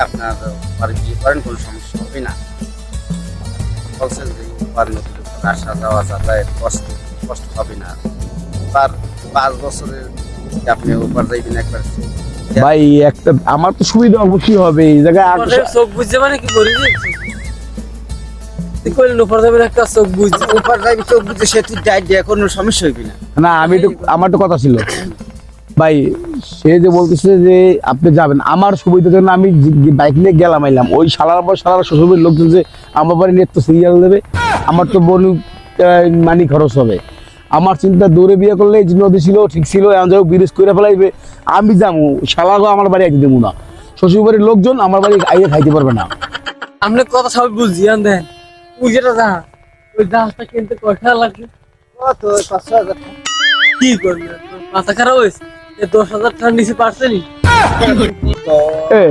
আপনার বাড়ি বিয়ে করেন কোনো সমস্যা হবে না। বলছেন যে উপর নদীর উপর আসা যাওয়া যাতায়াত কষ্ট হবে না। আর 5 বছরের আপনি উপর যাইবেন একবার। ভাই একটা আমার তো সুবিধা অবশ্যই হবে এই জায়গায় চোখ বুঝছে মানে কি করি তুই কইলেন উপর যাবে একটা চোখ বুঝছে উপর যাইবি চোখ বুঝে সে তুই ডাইট দিয়ে কোনো সমস্যা হইবি না। না আমি তো আমার তো কথা ছিল ভাই, সে যে বলতেছে যে আপনি যাবেন আমার সুবিধার জন্য আমি বাইক নিয়ে গেলাম আইলাম, ওই শালার পর শালার শ্বশুরের লোকজন যে আমার বাড়ি নিয়ে তো সিরিয়াল দেবে, আমার তো বনু মানি খরচ হবে। আমার চিন্তা দূরে বিয়ে করলে এই যে নদী ছিল ঠিক ছিল, এমন যাই ব্রিজ করে ফেলাইবে, আমি যাবো শালাগো আমার বাড়ি আইতে দেবো না, শ্বশুর বাড়ির লোকজন আমার বাড়ি আইয়ে খাইতে পারবে না। আপনি কথা সবাই বুঝছি দেন ওই যেটা যা ওই জাহাজটা কিনতে কয়টা লাগবে কত 500,000 টাকা। কি করবে মাথা খারাপ হয়েছে 10,000 টাকা নিচে পারছেনি তো এ